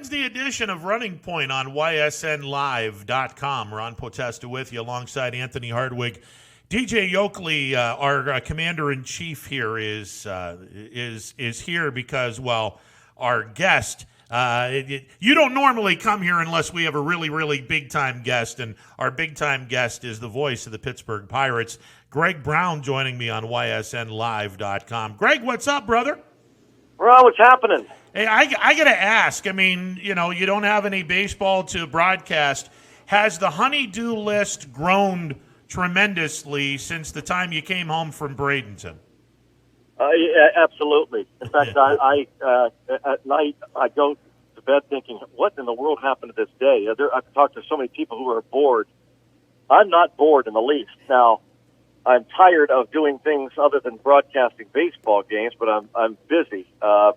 Wednesday edition of Running Point on YSNLive.com. Ron Potesta with you alongside Anthony Hartwig. DJ Yokley, our commander-in-chief here, is here because, well, our guest, you don't normally come here unless we have a really, really big-time guest, and our big-time guest is the voice of the Pittsburgh Pirates, Greg Brown, joining me on YSNLive.com. Greg, what's up, brother? Ron, what's happening? Hey, I got to ask, I mean, you don't have any baseball to broadcast. Has the honey-do list grown tremendously since the time you came home from Bradenton? Yeah, absolutely. In fact, I at night I go to bed thinking, what in the world happened to this day? I've talked to so many people who are bored. I'm not bored in the least. Now, I'm tired of doing things other than broadcasting baseball games, but I'm busy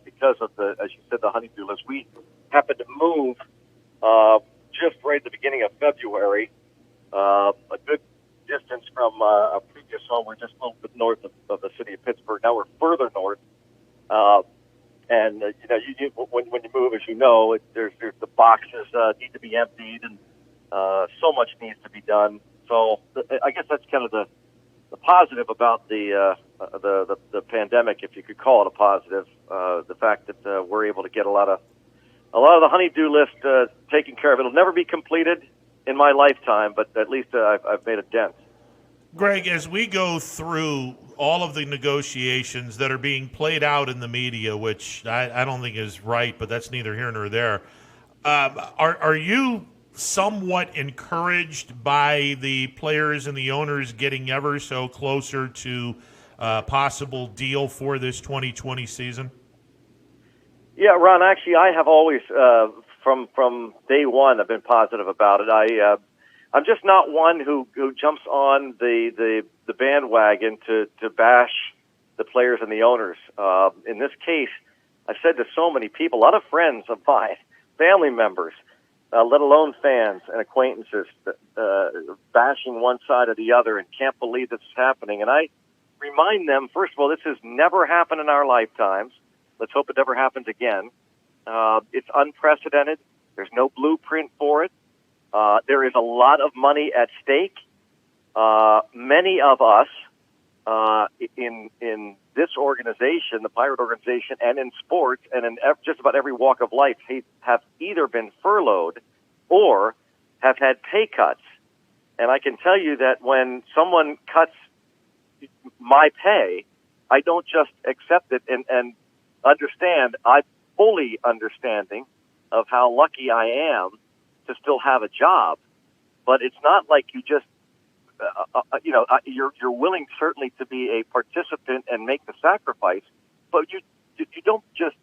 because of as you said, the honey-do list. We happened to move just right at the beginning of February, a good distance from a previous home. We're just a little bit north of the city of Pittsburgh. Now we're further north, and when you move, as you know, there's the boxes need to be emptied, and so much needs to be done. So I guess that's kind of the positive about the pandemic, if you could call it a positive, the fact that we're able to get a lot of the honey-do list taken care of. It'll never be completed in my lifetime, but at least I've made a dent. Greg, as we go through all of the negotiations that are being played out in the media, which I don't think is right, but that's neither here nor there, are you somewhat encouraged by the players and the owners getting ever so closer to a possible deal for this 2020 season? Yeah, Ron, actually, I have always, from day one, I've been positive about it. I'm just not one who jumps on the bandwagon to bash the players and the owners. In this case, I've said to so many people, a lot of friends of mine, family members, let alone fans and acquaintances, bashing one side or the other and can't believe this is happening. And I remind them, first of all, this has never happened in our lifetimes. Let's hope it never happens again. It's unprecedented. There's no blueprint for it. There is a lot of money at stake. Many of us in this organization, the Pirate organization, and in sports, and in just about every walk of life, have either been furloughed or have had pay cuts. And I can tell you that when someone cuts my pay, I don't just accept it and understand. I'm fully understanding of how lucky I am to still have a job. But it's not like you just you're willing certainly to be a participant and make the sacrifice, but you don't just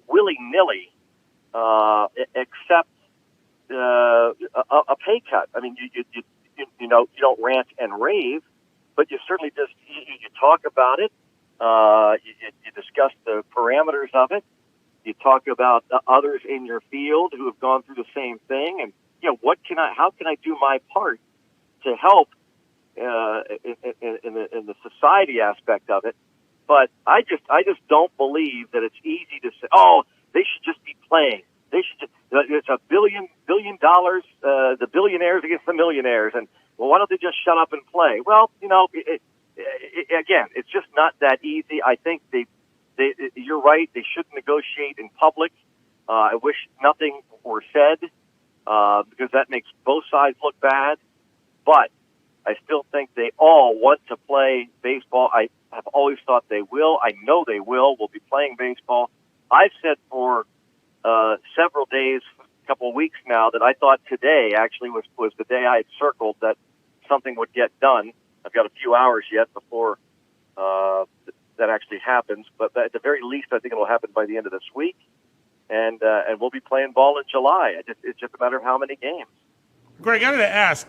willy-nilly accept a pay cut. I mean, you don't rant and rave, but you certainly just you talk about it. You discuss the parameters of it. You talk about others in your field who have gone through the same thing, and how can I do my part to help in the society aspect of it? But I just don't believe that it's easy to say, oh, they should just be playing. They should just, it's $1 billion, the billionaires against the millionaires, and well, why don't they just shut up and play? Well, again, it's just not that easy. I think you're right. They shouldn't negotiate in public. I wish nothing were said because that makes both sides look bad. But I still think they all want to play baseball. I have always thought they will. I know they will. We'll be playing baseball. I've said for several days, a couple of weeks now, that I thought today actually was the day I had circled that something would get done. I've got a few hours yet before that actually happens, but at the very least, I think it'll happen by the end of this week, and we'll be playing ball in July. It's just a matter of how many games. Greg, I got to ask,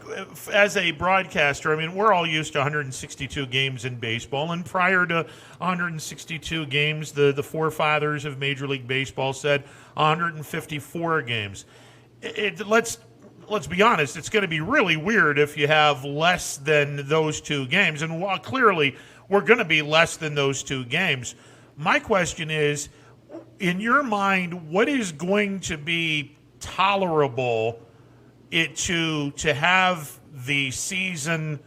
as a broadcaster, I mean, we're all used to 162 games in baseball, and prior to 162 games, the forefathers of Major League Baseball said 154 games. Let's be honest, it's going to be really weird if you have less than those two games, and while clearly we're going to be less than those two games, my question is, In your mind, what is going to be tolerable to have the season,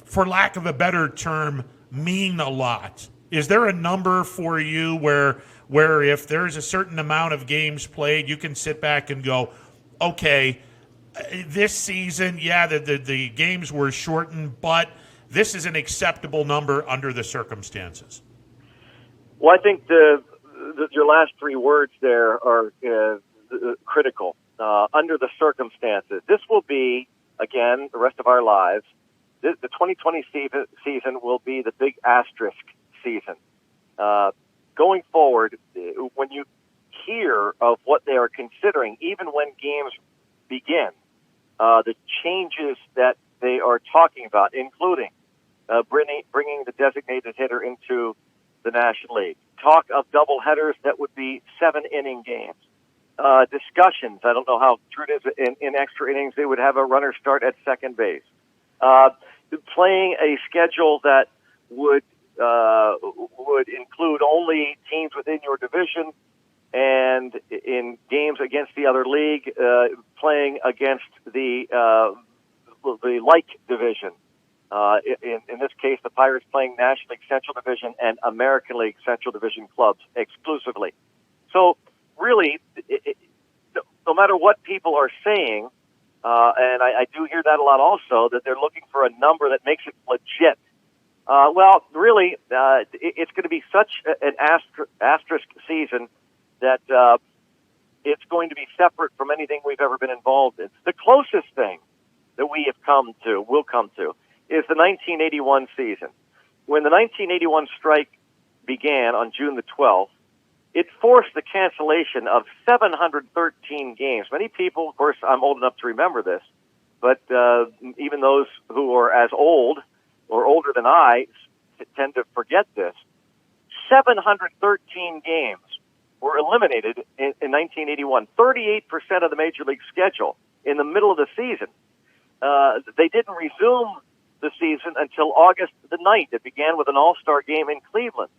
for lack of a better term, mean a lot? Is there a number for you where if there's a certain amount of games played, you can sit back and go, okay, this season, yeah, the games were shortened, but this is an acceptable number under the circumstances? Well, I think your last three words there are critical. Under the circumstances, this will be, again, the rest of our lives. The 2020 season will be the big asterisk season. Going forward, when you hear of what they are considering, even when games begin, the changes that they are talking about, including bringing the designated hitter into the National League, talk of doubleheaders that would be 7-inning games, discussions. I don't know how true it is. In extra innings, they would have a runner start at second base. Playing a schedule that would include only teams within your division, and in games against the other league, playing against the like division. In this case, the Pirates playing National League Central Division and American League Central Division clubs exclusively. So really, no matter what people are saying, and I do hear that a lot also, that they're looking for a number that makes it legit. Well, really, it's going to be such an asterisk season that it's going to be separate from anything we've ever been involved in. The closest thing that we will come to, is the 1981 season. When the 1981 strike began on June the 12th, it forced the cancellation of 713 games. Many people, of course, I'm old enough to remember this, but even those who are as old or older than I tend to forget this. 713 games were eliminated in 1981, 38% of the Major League schedule in the middle of the season. They didn't resume the season until August the 9th. It began with an all-star game in Cleveland.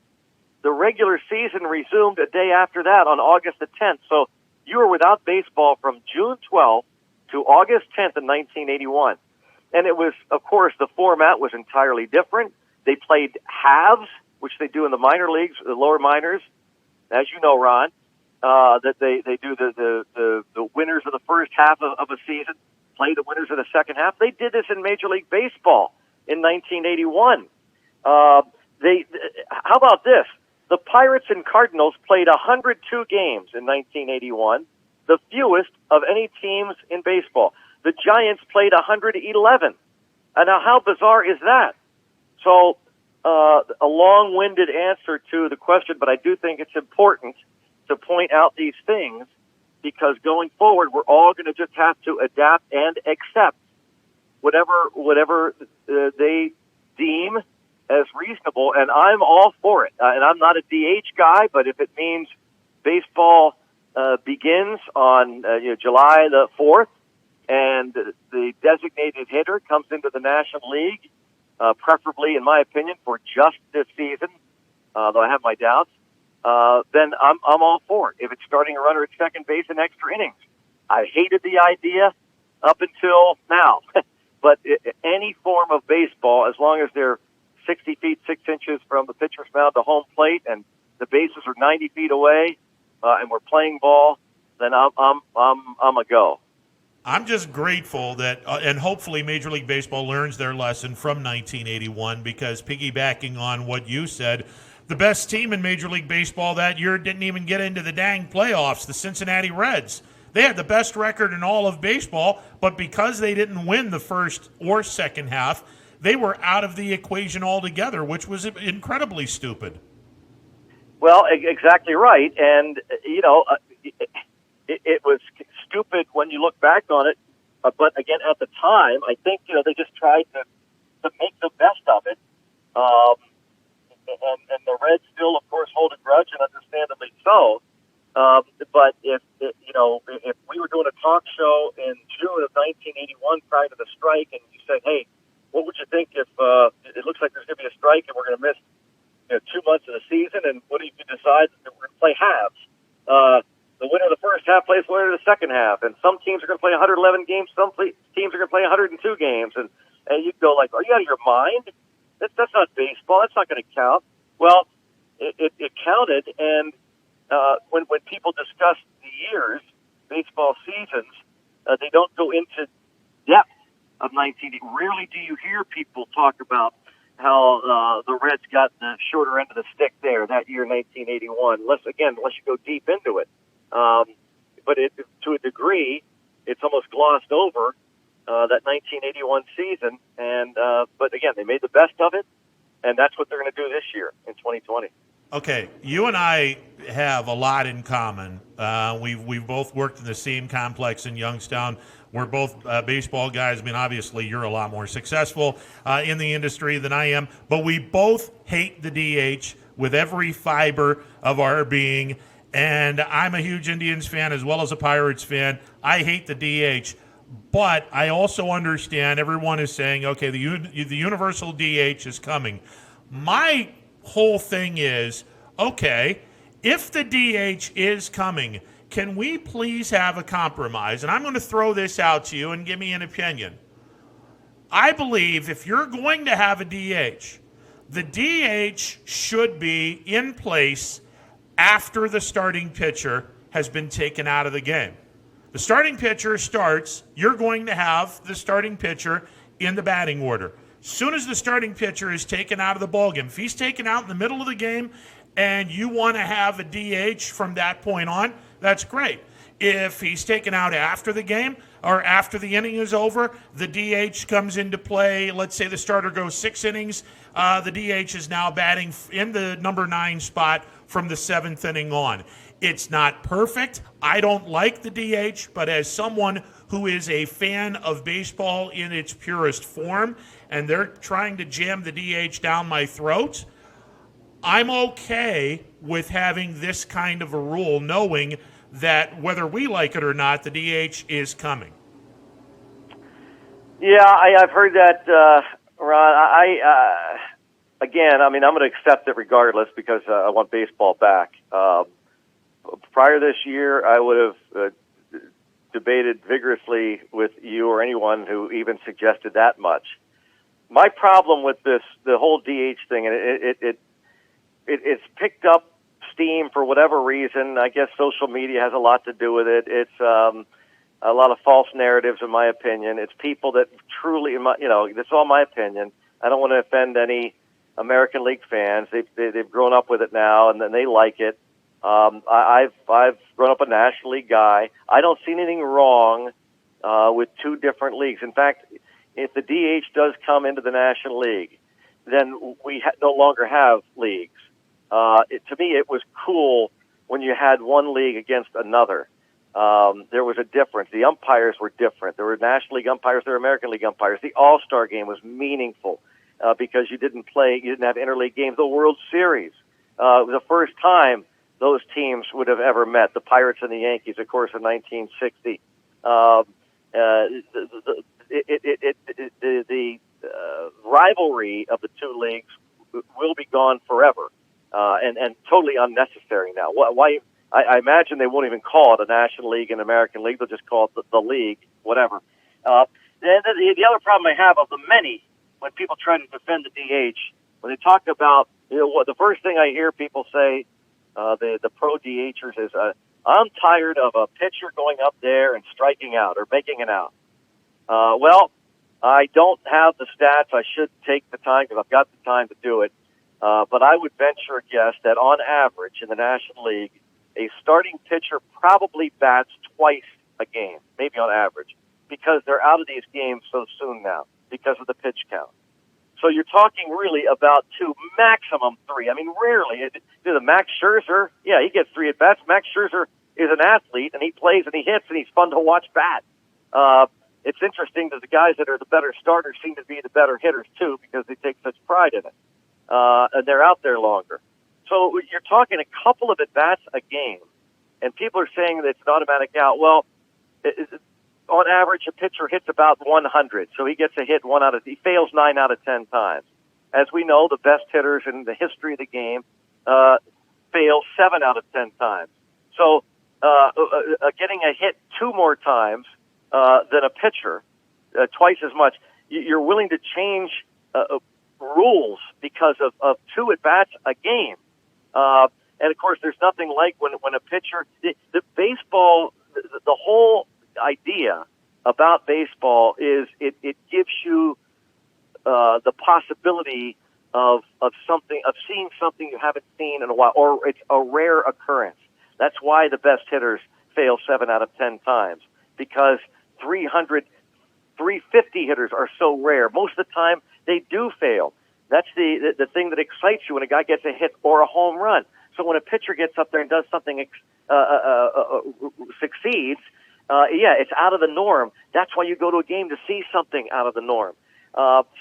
The regular season resumed a day after that on August the 10th. So you were without baseball from June 12th to August 10th in 1981. And it was, of course, the format was entirely different. They played halves, which they do in the minor leagues, the lower minors, as you know, Ron, that they do the winners of the first half of a season play the winners of the second half. They did this in Major League Baseball in 1981. How about this? The Pirates and Cardinals played 102 games in 1981, the fewest of any teams in baseball. The Giants played 111. And now how bizarre is that? So a long-winded answer to the question, but I do think it's important to point out these things, because going forward, we're all going to just have to adapt and accept whatever they deem as reasonable, and I'm all for it. And I'm not a DH guy, but if it means baseball begins on July the 4th, and the designated hitter comes into the National League, preferably, in my opinion, for just this season, though I have my doubts, then I'm all for it. If it's starting a runner at second base in extra innings, I hated the idea up until now. But any form of baseball, as long as they're 60 feet 6 inches from the pitcher's mound to home plate, and the bases are 90 feet away, and we're playing ball, then I'm a go. I'm just grateful that, and hopefully Major League Baseball learns their lesson from 1981, because piggybacking on what you said, the best team in Major League Baseball that year didn't even get into the dang playoffs, the Cincinnati Reds. They had the best record in all of baseball, but because they didn't win the first or second half, they were out of the equation altogether, which was incredibly stupid. Well, exactly right. And, it was stupid when you look back on it. But again, at the time, I think, they just tried to make the best of it. And the Reds still, of course, hold a grudge, and understandably so. But if we were doing a talk show in June of 1981 prior to the strike, and you said, hey, what would you think if it looks like there's going to be a strike and we're going to miss 2 months of the season, and what do you decide? We're going to play halves. The winner of the first half plays the winner of the second half, and some teams are going to play 111 games, some teams are going to play 102 games, and you go like, are you out of your mind? That's not baseball. That's not going to count. Well, it counted, and when people discuss the years, baseball seasons, they don't go into depth of 1980. Rarely do you hear people talk about how the Reds got the shorter end of the stick there that year, 1981. Unless you go deep into it. But to a degree, it's almost glossed over that 1981 season. And but again, they made the best of it, and that's what they're going to do this year in 2020. Okay, you and I have a lot in common. We've both worked in the same complex in Youngstown. We're both baseball guys. I mean, obviously, you're a lot more successful in the industry than I am, but we both hate the DH with every fiber of our being. And I'm a huge Indians fan as well as a Pirates fan. I hate the DH, but I also understand everyone is saying, okay, the universal DH is coming. My whole thing is, okay, if the DH is coming, can we please have a compromise? And I'm going to throw this out to you and give me an opinion. I believe if you're going to have a DH, the DH should be in place after the starting pitcher has been taken out of the game. The starting pitcher starts, you're going to have the starting pitcher in the batting order. As soon as the starting pitcher is taken out of the ballgame, if he's taken out in the middle of the game and you want to have a DH from that point on, that's great. If he's taken out after the game or after the inning is over, the DH comes into play. Let's say the starter goes 6 innings. The DH is now batting in the number 9 spot from the 7th inning on. It's not perfect. I don't like the DH, but as someone who is a fan of baseball in its purest form, and they're trying to jam the DH down my throat, I'm okay with having this kind of a rule, knowing that whether we like it or not, the DH is coming. Yeah, I've heard that, Ron. Again, I mean, I'm going to accept it regardless because I want baseball back. Prior this year, I would have debated vigorously with you or anyone who even suggested that much. My problem with the whole DH thing, and it's picked up steam for whatever reason. I guess social media has a lot to do with it. It's a lot of false narratives, in my opinion. It's people that truly, that's all my opinion. I don't want to offend any American League fans. They've grown up with it now, and then they like it. I've grown up a National League guy. I don't see anything wrong with 2 different leagues. In fact, if the DH does come into the National League, then we no longer have leagues. To me, it was cool when you had one league against another. There was a difference. The umpires were different. There were National League umpires, there were American League umpires. The All-Star game was meaningful because you didn't have interleague games. The World Series, it was the first time those teams would have ever met. The Pirates and the Yankees, of course, in 1960. The rivalry of the 2 leagues will be gone forever, and totally unnecessary now. Why? I imagine they won't even call it a National League and American League. They'll just call it the league, whatever. The other problem I have of the many, when people try to defend the DH, when they talk about, the first thing I hear people say, the pro DHers is, I'm tired of a pitcher going up there and striking out or making an out. Well, I don't have the stats. I should take the time because I've got the time to do it. But I would venture a guess that on average in the National League, a starting pitcher probably bats twice a game, maybe on average, because they're out of these games so soon now because of the pitch count. So you're talking really about 2, maximum 3. I mean, rarely. The Max Scherzer, yeah, he gets 3 at-bats. Max Scherzer is an athlete, and he plays and he hits, and he's fun to watch bat. It's interesting that the guys that are the better starters seem to be the better hitters, too, because they take such pride in it. And they're out there longer. So you're talking a couple of at-bats a game, and people are saying that it's an automatic out. Well, on average, a pitcher hits about 100, so he gets a hit he fails 9 out of 10 times. as we know, the best hitters in the history of the game fail 7 out of 10 times. So getting a hit 2 more times than a pitcher, twice as much, you're willing to change rules because of 2 at-bats a game. And, of course, there's nothing like when a pitcher – the baseball, the whole idea about baseball is it gives you the possibility of seeing something you haven't seen in a while, or it's a rare occurrence. That's why the best hitters fail 7 out of 10 times, because 350 hitters are so rare. Most of the time, they do fail. That's the thing that excites you when a guy gets a hit or a home run. So when a pitcher gets up there and does something, succeeds, it's out of the norm. That's why you go to a game, to see something out of the norm.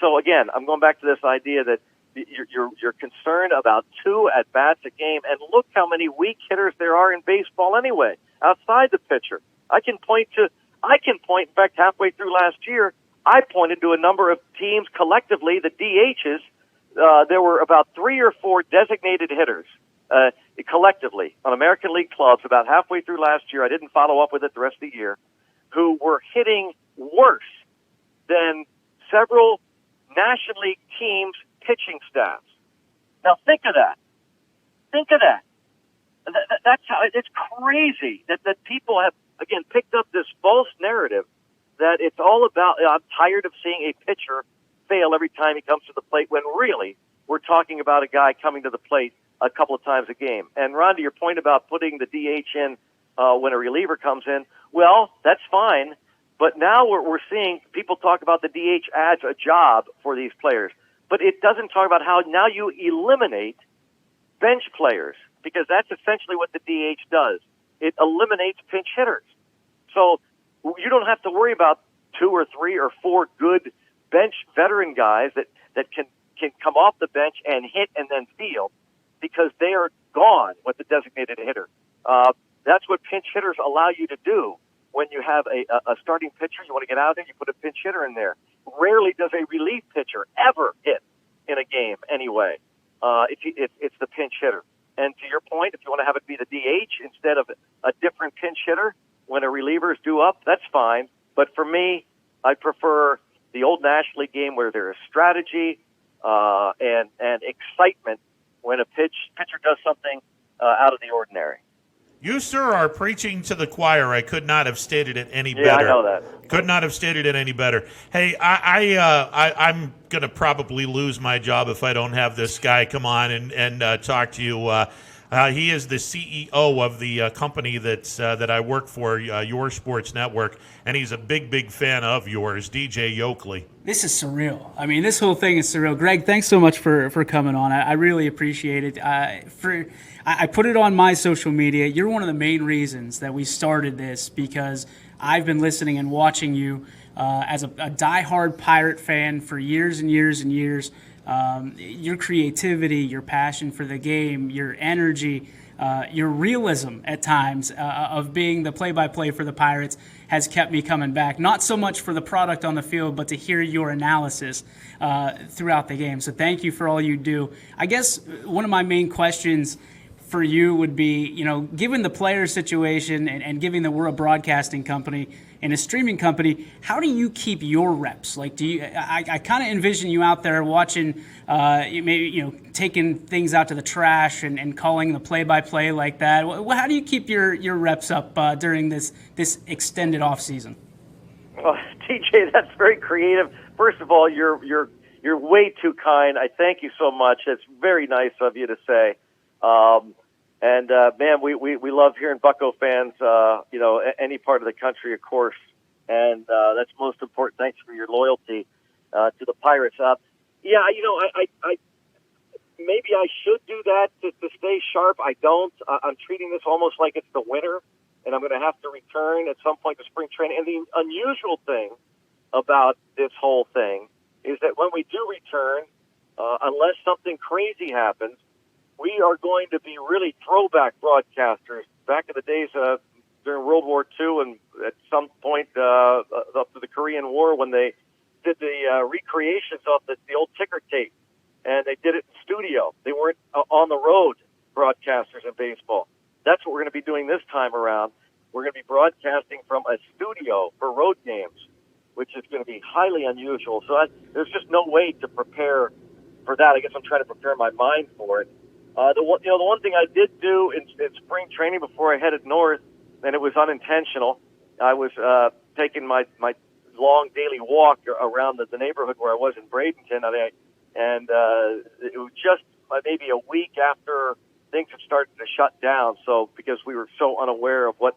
So again, I'm going back to this idea that you're concerned about 2 at-bats a game, and look how many weak hitters there are in baseball anyway, outside the pitcher. I can point, in fact, halfway through last year, I pointed to a number of teams collectively, the DHs. There were about 3 or 4 designated hitters collectively on American League clubs about halfway through last year. I didn't follow up with it the rest of the year, who were hitting worse than several National League teams' pitching staffs. Now think of that. That's how it's crazy that people have, again, picked up this false narrative that it's all about, I'm tired of seeing a pitcher fail every time he comes to the plate, when really we're talking about a guy coming to the plate a couple of times a game. And Ron, to your point about putting the DH in when a reliever comes in, well, that's fine. But now we're seeing people talk about the DH adds a job for these players. But it doesn't talk about how now you eliminate bench players, because that's essentially what the DH does. It eliminates pinch hitters. So you don't have to worry about 2 or 3 or 4 good bench veteran guys that can come off the bench and hit and then field, because they are gone with the designated hitter. That's what pinch hitters allow you to do. When you have a starting pitcher, you want to get out there, you put a pinch hitter in there. Rarely does a relief pitcher ever hit in a game anyway. It's the pinch hitter. And to your point, if you want to have it be the DH instead of a different pinch hitter when a reliever is due up, that's fine. But for me, I prefer the old National League game where there is strategy and excitement when a pitcher does something out of the ordinary. You, sir, are preaching to the choir. I could not have stated it any better. Yeah, I know that. Could not have stated it any better. Hey, I'm going to probably lose my job if I don't have this guy come on and talk to you. He is the CEO of the company that I work for, Your Sports Network, and he's a big fan of yours, DJ Yokley. This is surreal. I mean, this whole thing is surreal. Greg, thanks so much for coming on. I really appreciate it. I put it on my social media. You're one of the main reasons that we started this, because I've been listening and watching you as a diehard Pirate fan for years and years and years. Your creativity, your passion for the game, your energy, your realism at times of being the play-by-play for the Pirates has kept me coming back. Not so much for the product on the field, but to hear your analysis throughout the game. So thank you for all you do. I guess one of my main questions for you would be, given the player situation and given that we're a broadcasting company and a streaming company, how do you keep your reps? Like, I kind of envision you out there watching, taking things out to the trash and calling the play-by-play like that. How do you keep your reps up during this extended off season? Well, TJ, that's very creative. First of all, you're way too kind. I thank you so much. It's very nice of you to say. Man, we love hearing Bucco fans, any part of the country, of course. And that's most important. Thanks for your loyalty to the Pirates. I maybe I should do that to stay sharp. I don't. I'm treating this almost like it's the winter, and I'm going to have to return at some point to spring training. And the unusual thing about this whole thing is that when we do return, unless something crazy happens, we are going to be really throwback broadcasters. Back in the days during World War II and at some point up to the Korean War, when they did the recreations of the old ticker tape. time around, we're going to be broadcasting from a studio for road games, which is going to be highly unusual. So there's just no way to prepare for that. I guess I'm trying to prepare my mind for it. The one thing I did do in spring training before I headed north, and it was unintentional, I was taking my long daily walk around the neighborhood where I was in Bradenton, and it was just maybe a week after things had started to shut down. So because we were so unaware of what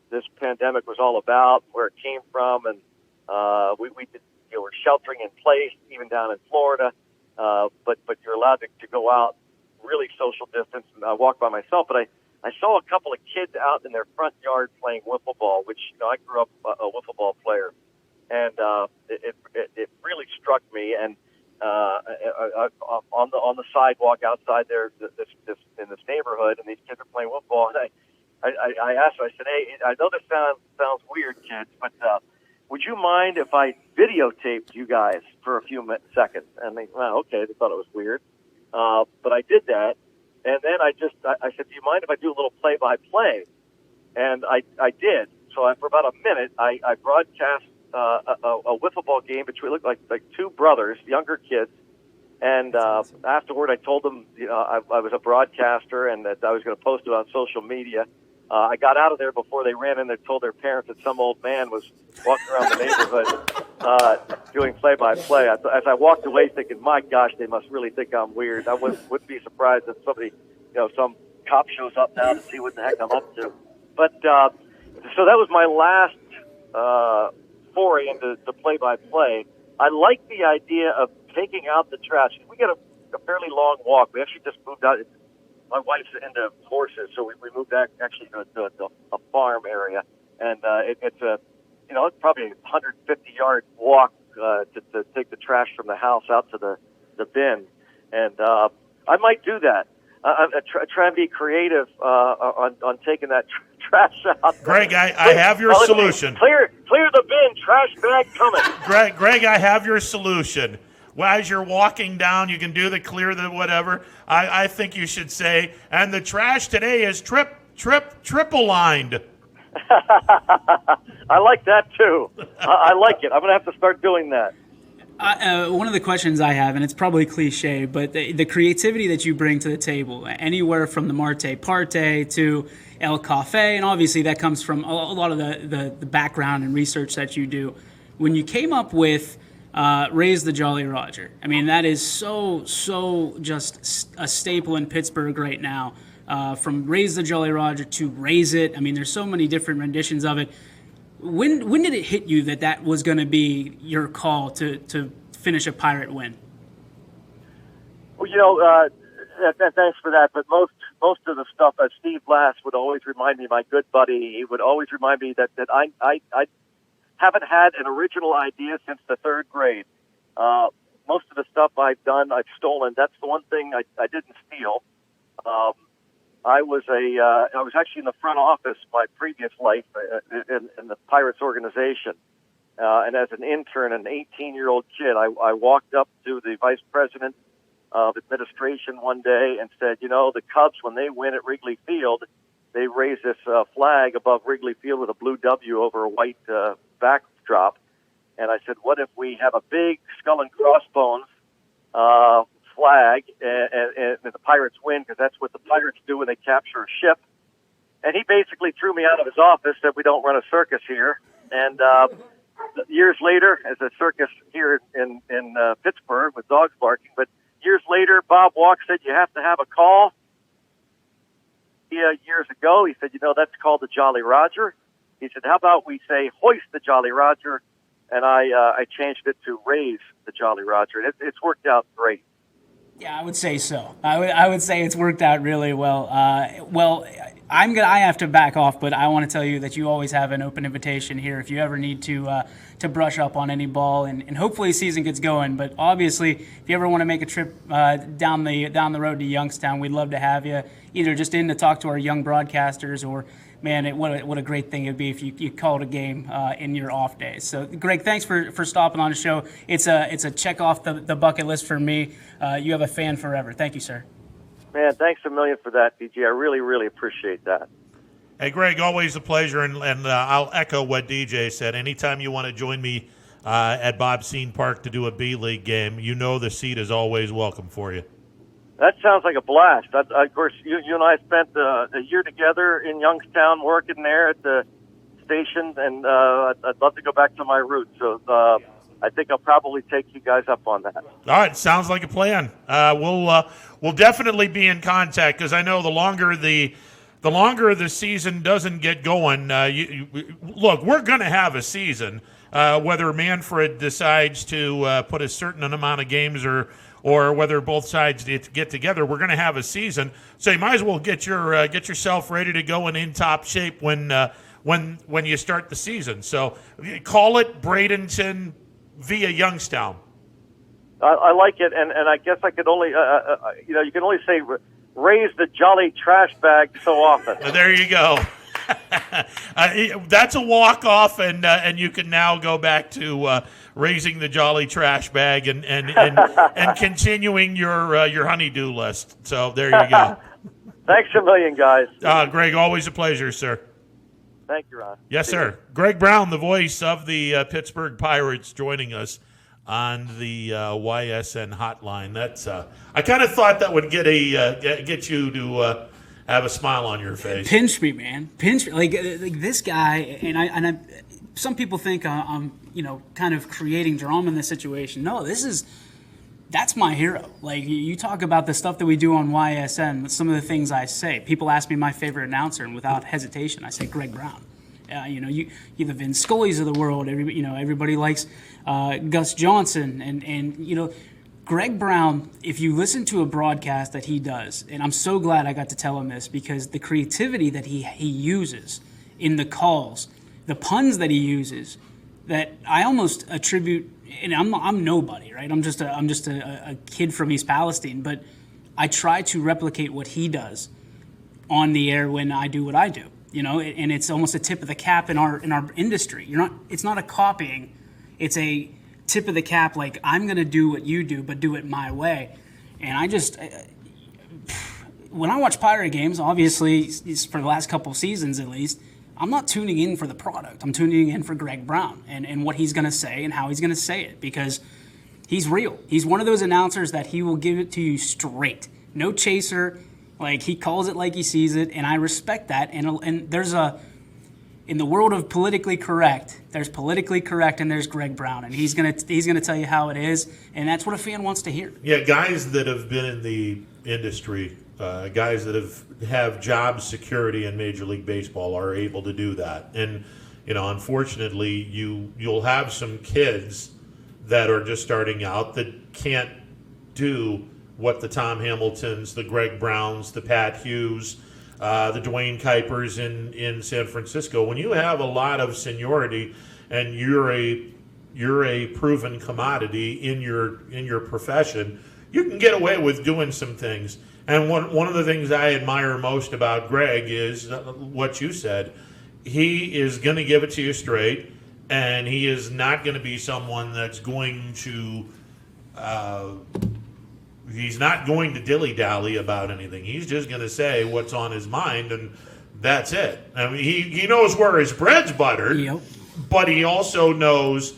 this pandemic was all about, where it came from, and we were sheltering in place, even down in Florida. But you're allowed to go out, really social distance, and I walked by myself. But I saw a couple of kids out in their front yard playing wiffle ball, which I grew up a wiffle ball player, and it really struck me. And on the sidewalk outside there, in this neighborhood, and these kids are playing wiffle ball, and I asked them, I said, "Hey, I know this sounds weird, kids, but would you mind if I videotaped you guys for a few seconds?" And they, well, okay, they thought it was weird. But I did that. And then I said, "Do you mind if I do a little play-by-play?" And I did. So for about a minute, I broadcast a wiffle ball game between, looked like two brothers, younger kids. And afterward, I told them, I was a broadcaster and that I was going to post it on social media. I got out of there before they ran in and told their parents that some old man was walking around the neighborhood doing play-by-play. As I walked away thinking, my gosh, they must really think I'm weird. I wouldn't be surprised if somebody, some cop shows up now to see what the heck I'm up to. But so that was my last foray into play-by-play. I like the idea of taking out the trash. We get a fairly long walk. We actually just moved out. My wife's into horses, so we moved back actually to a farm area, and it's it's probably a 150-yard walk to take the trash from the house out to the bin, and I might do that. I try and be creative on taking that trash out. Greg, I have your solution. Clear the bin, trash bag coming. Greg, I have your solution. Well, as you're walking down, you can do the clear the whatever. I think you should say, and the trash today is triple lined. I like that too. I like it. I'm going to have to start doing that. One of the questions I have, and it's probably cliche, but the creativity that you bring to the table, anywhere from the Marte Parte to El Cafe, and obviously that comes from a lot of the background and research that you do. When you came up with Raise the Jolly Roger, I mean, that is so just a staple in Pittsburgh right now. From Raise the Jolly Roger to Raise It, I mean, there's so many different renditions of it. When did it hit you that was going to be your call to finish a Pirate win? Well, thanks for that. But most of the stuff, Steve Blass would always remind me, my good buddy, he would always remind me that I haven't had an original idea since the third grade. Most of the stuff I've done, I've stolen. That's the one thing I didn't steal. I was actually in the front office my previous life in the Pirates organization, and as an intern, an 18-year-old kid, I walked up to the vice president of administration one day and said, the Cubs, when they win at Wrigley Field, they raise this flag above Wrigley Field with a blue W over a white backdrop, and I said, what if we have a big skull and crossbones flag, and the Pirates win, because that's what the Pirates do when they capture a ship. And he basically threw me out of his office, said we don't run a circus here. And years later, as a circus here in Pittsburgh with dogs barking, but years later, Bob Walk said you have to have a call. Years ago, he said, that's called the Jolly Roger. He said, how about we say hoist the Jolly Roger? And I changed it to raise the Jolly Roger. And it's worked out great. Yeah, I would say so. I would say it's worked out really well. I have to back off, but I want to tell you that you always have an open invitation here if you ever need to brush up on any ball, and hopefully the season gets going. But obviously, if you ever want to make a trip down the road to Youngstown, we'd love to have you, either just in to talk to our young broadcasters, or man, what a great thing it would be if you called a game in your off days. So, Greg, thanks for stopping on the show. It's a check off the bucket list for me. You have a fan forever. Thank you, sir. Man, thanks a million for that, DJ. I really, really appreciate that. Hey, Greg, always a pleasure, and I'll echo what DJ said. Anytime you want to join me at Bob Scene Park to do a B-League game, you know the seat is always welcome for you. That sounds like a blast. Of course, you and I spent a year together in Youngstown working there at the station, and I'd love to go back to my roots. So I think I'll probably take you guys up on that. All right, sounds like a plan. We'll definitely be in contact, because I know the longer the season doesn't get going, look, we're going to have a season. Whether Manfred decides to put a certain amount of games or whether both sides get together, we're going to have a season. So you might as well get yourself ready to go and in top shape when you start the season. So call it Bradenton via Youngstown. I like it, and I guess I could only you can only say raise the jolly trash bag so often. There you go. That's a walk-off, and you can now go back to raising the jolly trash bag and continuing your honey-do list. So there you go. Thanks a million, guys. Greg, always a pleasure, sir. Thank you, Ron. Yes, sir. Greg Brown, the voice of the Pittsburgh Pirates, joining us on the YSN hotline. That's I kind of thought that would get you to have a smile on your face. Pinch me, man. Pinch me. Like this guy, and I. Some people think I'm, kind of creating drama in this situation. No, that's my hero. Like, you talk about the stuff that we do on YSN, some of the things I say. People ask me my favorite announcer, and without hesitation, I say Greg Brown. You the Vin Scully's of the world. Everybody likes Gus Johnson, and Greg Brown. If you listen to a broadcast that he does, and I'm so glad I got to tell him this, because the creativity that he uses in the calls, the puns that he uses, that I almost attribute. And I'm nobody, right? I'm just a kid from East Palestine, but I try to replicate what he does on the air when I do what I do, and it's almost a tip of the cap in our industry. It's not a copying, it's a tip of the cap. Like, I'm gonna do what you do, but do it my way. And when I watch Pirate games, obviously for the last couple seasons at least, I'm not tuning in for the product. I'm tuning in for Greg Brown and what he's going to say and how he's going to say it, because he's real. He's one of those announcers that he will give it to you straight. No chaser. Like, he calls it like he sees it, and I respect that. And there's in the world of politically correct, there's politically correct and there's Greg Brown, and he's going to tell you how it is, and that's what a fan wants to hear. Yeah, guys that have been in the industry, guys that have job security in Major League Baseball are able to do that. And, unfortunately, you'll have some kids that are just starting out that can't do what the Tom Hamiltons, the Greg Browns, the Pat Hughes, the Dwayne Kuipers in San Francisco. When you have a lot of seniority and you're a proven commodity in your profession, you can get away with doing some things. And one of the things I admire most about Greg is what you said. He is going to give it to you straight, and he is not going to be someone that's going to he's not going to dilly-dally about anything. He's just going to say what's on his mind, and that's it. I mean, he knows where his bread's buttered, Yep. But he also knows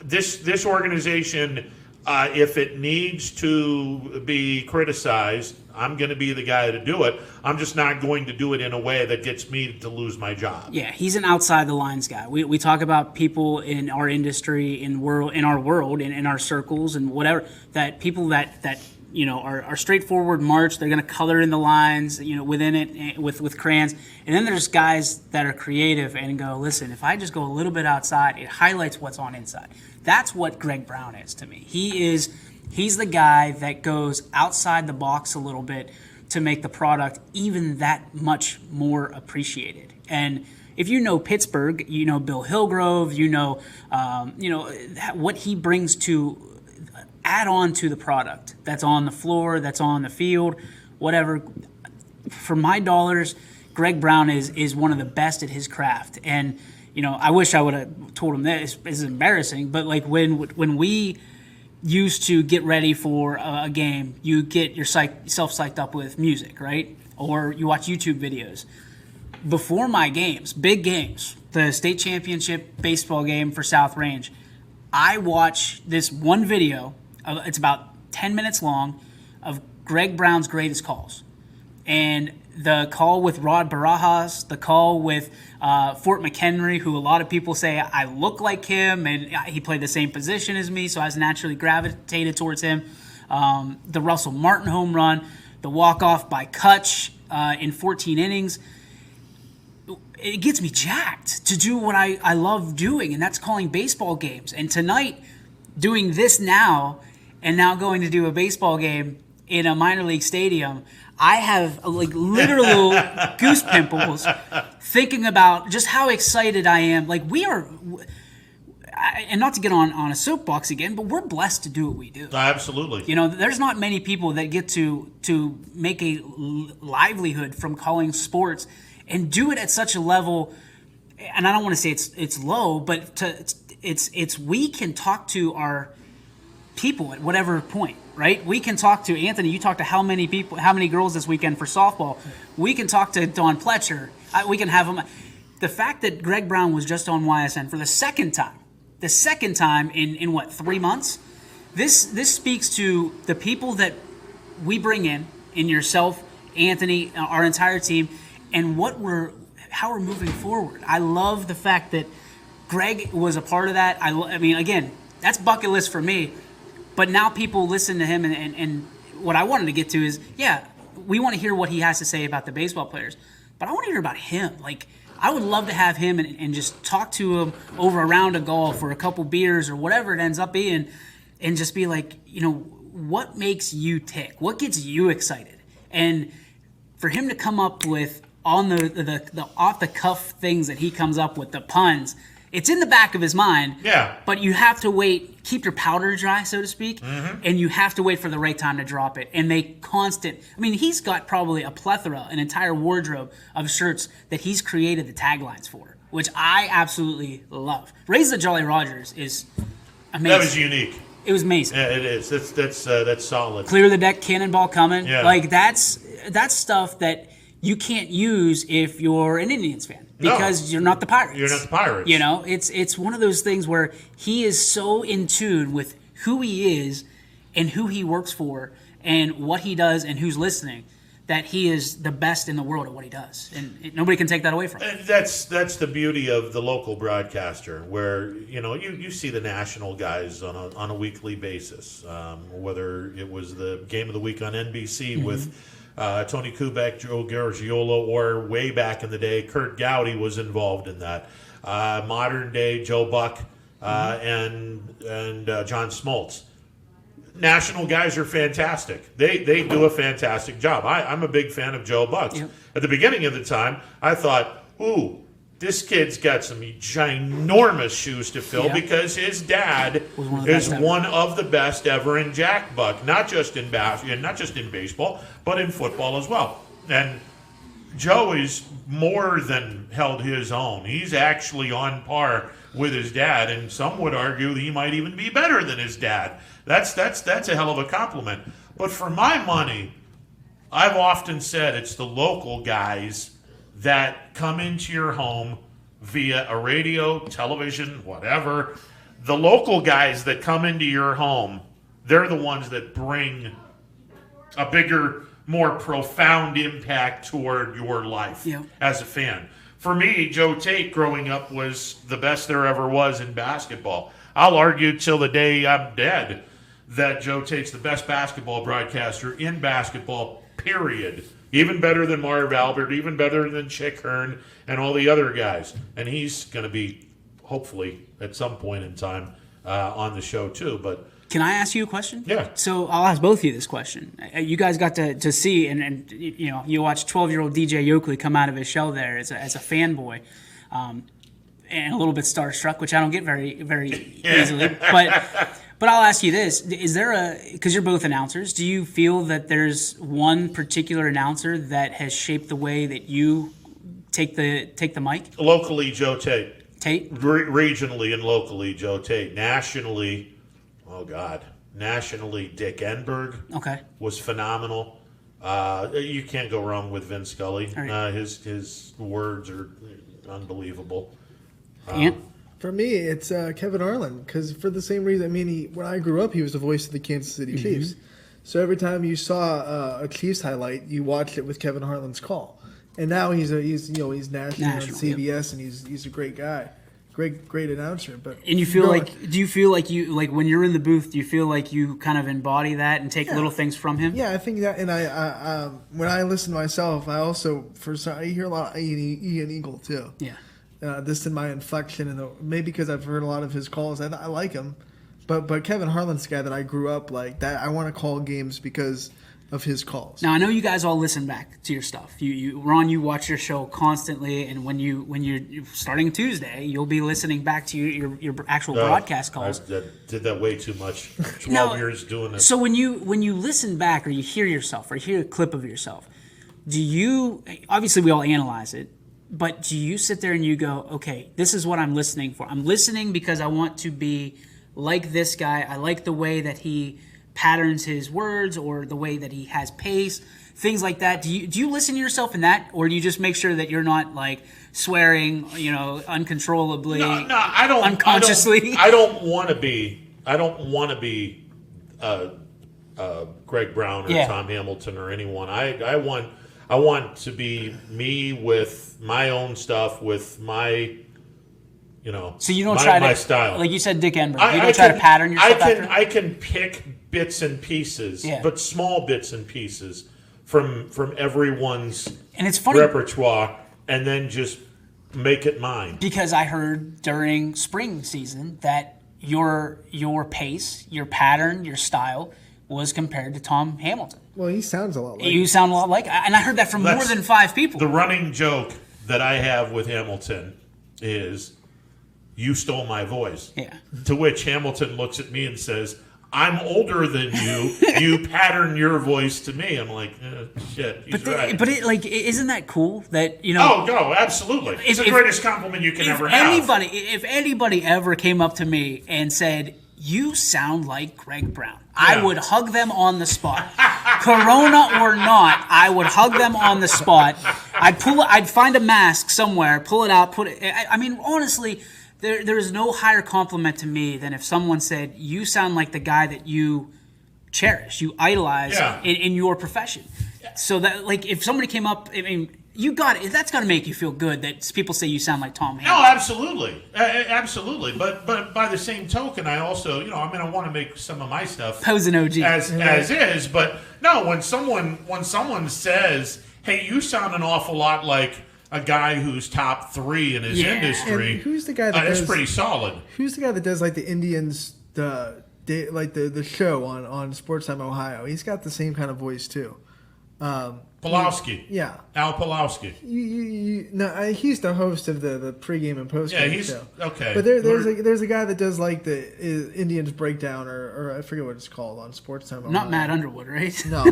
this organization, if it needs to be criticized, I'm going to be the guy to do it. I'm just not going to do it in a way that gets me to lose my job. Yeah, he's an outside the lines guy. We talk about people in our industry, in our world, in our circles, and whatever, that people that are straightforward march. They're going to color in the lines, within it with crayons. And then there's guys that are creative and go, listen, if I just go a little bit outside, it highlights what's on inside. That's what Greg Brown is to me. He's the guy that goes outside the box a little bit to make the product even that much more appreciated. And if you know Pittsburgh, you know Bill Hillgrove, what he brings to add on to the product that's on the floor, that's on the field, whatever. For my dollars, Greg Brown is one of the best at his craft. And, I wish I would have told him this. It's embarrassing, but like when we used to get ready for a game, you get yourself psyched up with music, right? Or you watch YouTube videos. before my games, big games, the state championship baseball game for South Range, I watch this one video. It's about 10 minutes long of Greg Brown's greatest calls. And the call with Rod Barajas, the call with Fort McHenry, who a lot of people say I look like him, and he played the same position as me, so I was naturally gravitated towards him. The Russell Martin home run, the walk-off by Kutch in 14 innings. It gets me jacked to do what I love doing, and that's calling baseball games. And tonight, doing this now, and now going to do a baseball game in a minor league stadium, I have like literal goose pimples thinking about just how excited I am. Like we are, and not to get on a soapbox again, but we're blessed to do what we do. Absolutely. You know, there's not many people that get to make a livelihood from calling sports and do it at such a level. And I don't want to say it's low, but it's we can talk to our people at whatever point, right? We can talk to Anthony. You talked to how many girls this weekend for softball? We can talk to Dawn Pletcher. We can have them. The fact that Greg Brown was just on YSN for the second time in what, 3 months? This speaks to the people that we bring in yourself, Anthony, our entire team, and how we're moving forward. I love the fact that Greg was a part of that. I mean, again, that's bucket list for me. But now people listen to him, and what I wanted to get to is, yeah, we want to hear what he has to say about the baseball players, but I want to hear about him. Like, I would love to have him and just talk to him over a round of golf or a couple beers or whatever it ends up being, and just be like, you know, what makes you tick? What gets you excited? And for him to come up with on the off-the-cuff things that he comes up with, the puns, it's in the back of his mind. Yeah. But you have to wait, keep your powder dry, so to speak, and you have to wait for the right time to drop it. And he's got probably a plethora, an entire wardrobe of shirts that he's created the taglines for, which I absolutely love. Raise the Jolly Rogers is amazing. That was unique. It was amazing. Yeah, it is. That's solid. Clear the deck, cannonball coming. Yeah. Like that's stuff that you can't use if you're an Indians fan. Because you're not the Pirates. You're not the Pirates. You know, it's one of those things where he is so in tune with who he is and who he works for and what he does and who's listening that he is the best in the world at what he does. And nobody can take that away from him. And that's the beauty of the local broadcaster, where, you know, you see the national guys on a weekly basis, whether it was the game of the week on NBC with Tony Kubek, Joe Garagiola, or way back in the day, Kurt Gowdy was involved in that. Modern day, Joe Buck and John Smoltz. National guys are fantastic. They do a fantastic job. I'm a big fan of Joe Buck. Yep. At the beginning of the time, I thought, ooh, this kid's got some ginormous shoes to fill because his dad is one of the best ever in Jack Buck, not just in baseball, but in football as well. And Joe is more than held his own. He's actually on par with his dad, and some would argue that he might even be better than his dad. That's a hell of a compliment. But for my money, I've often said it's the local guys that come into your home via a radio, television, whatever. The local guys that come into your home, they're the ones that bring a bigger, more profound impact toward your life as a fan. For me, Joe Tate growing up was the best there ever was in basketball. I'll argue till the day I'm dead that Joe Tate's the best basketball broadcaster in basketball, period. Even better than Marv Albert, even better than Chick Hearn and all the other guys. And he's going to be, hopefully, at some point in time on the show too. But can I ask you a question? Yeah. So I'll ask both of you this question. You guys got to see, and you know, you watched 12-year-old DJ Yokley come out of his shell there as a fanboy, and a little bit starstruck, which I don't get very, very easily. But I'll ask you this: because you're both announcers, do you feel that there's one particular announcer that has shaped the way that you take the mic? Locally, Joe Tate. Tate. Regionally and locally, Joe Tate. Nationally, Dick Enberg. Okay. Was phenomenal. You can't go wrong with Vin Scully. Right. His words are unbelievable. For me, it's Kevin Harlan, because for the same reason. I mean, when I grew up, he was the voice of the Kansas City Chiefs. So every time you saw a Chiefs highlight, you watched it with Kevin Harlan's call. And now he's national on CBS, and he's a great guy, great announcer. But And you feel do you feel like when you're in the booth, do you feel like you kind of embody that and take little things from him? Yeah, I think that, and I when I listen to myself, I also I hear a lot of Ian Eagle too. Yeah. This in my inflection, and maybe because I've heard a lot of his calls, I like him. But Kevin Harlan's the guy that I grew up like that. I want to call games because of his calls. Now I know you guys all listen back to your stuff. Ron, you watch your show constantly, and when you're starting Tuesday, you'll be listening back to your actual broadcast calls. I did that way too much. 12 years doing it. So when you listen back, or you hear yourself, or hear a clip of yourself, do you? Obviously, we all analyze it. But do you sit there and you go, okay, this is what I'm listening for. I'm listening because I want to be like this guy. I like the way that he patterns his words, or the way that he has pace, things like that. Do you listen to yourself in that, or do you just make sure that you're not like swearing, uncontrollably? No, I don't. Unconsciously. I don't want to be. Greg Brown or Tom Hamilton or anyone. I want to be me with my own stuff, with my, So you don't my, try to, my style. like you said, Dick Enberg. You don't try to pattern yourself after? I can pick bits and pieces, but small bits and pieces from everyone's and it's funny, repertoire, and then just make it mine. Because I heard during spring season that your pace, your pattern, your style was compared to Tom Hamilton. Well, he sounds a lot like You sound a lot like, and I heard that from more than 5 people. The running joke that I have with Hamilton is, "You stole my voice." Yeah. To which Hamilton looks at me and says, "I'm older than you. You pattern your voice to me." I'm like, shit. He's right. But isn't that cool that Oh no, absolutely. It's the greatest compliment you can ever have. If anybody ever came up to me and said, "You sound like Greg Brown," I would hug them on the spot. Corona or not, I would hug them on the spot. I'd find a mask somewhere, pull it out, put it. I mean, honestly, there is no higher compliment to me than if someone said, "You sound like the guy that you cherish, you idolize in your profession." So that, like, if somebody came up, I mean, that's got to make you feel good that people say you sound like Tom Hanks. No, absolutely, absolutely. But by the same token, I also, I want to make some of my stuff Pose an OG as is. But no, when someone says, "Hey, you sound an awful lot like a guy who's top 3 in his industry," And who's the guy that that's pretty solid. Who's the guy that does like the Indians the show on Sportstime Ohio? He's got the same kind of voice too. Pulowski. Yeah. Al Pulowski. He's the host of the pregame and postgame show. Okay. But there's a guy that does like the Indians breakdown, or I forget what it's called on Sportstime. Not Matt Underwood, right? No.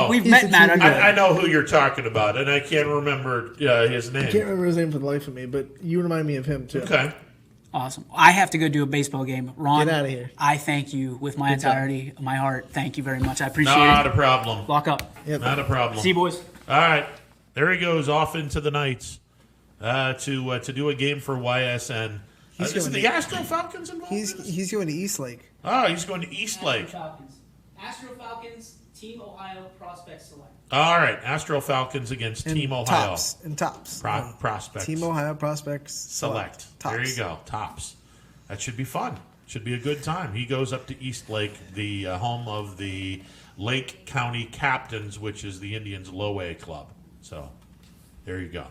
We've met Matt Underwood. I know who you're talking about, and I can't remember his name. I can't remember his name for the life of me, but you remind me of him too. Okay. Awesome. I have to go do a baseball game. Ron, get out of here. I thank you with my entirety of my heart. Thank you very much. I appreciate it. Not a problem. Lock up. Yep. Not a problem. See you, boys. All right. There he goes off into the nights to do a game for YSN. Is the Astro Falcons involved? He's going to Eastlake. Oh, he's going to Eastlake. Astro Falcons, Team Ohio, Prospect Select. All right. Astro Falcons against Team Ohio. Tops. Prospects. Team Ohio Prospects Select. Tops. There you go. Tops. That should be fun. Should be a good time. He goes up to Eastlake, the home of the Lake County Captains, which is the Indians' low A club. So there you go.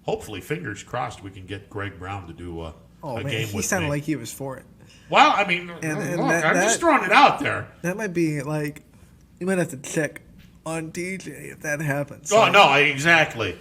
Hopefully, fingers crossed, we can get Greg Brown to do a game with me. He sounded like he was for it. Well, I mean, I'm just throwing it out there. That might be like, you might have to check on DJ if that happens. Oh, no, exactly.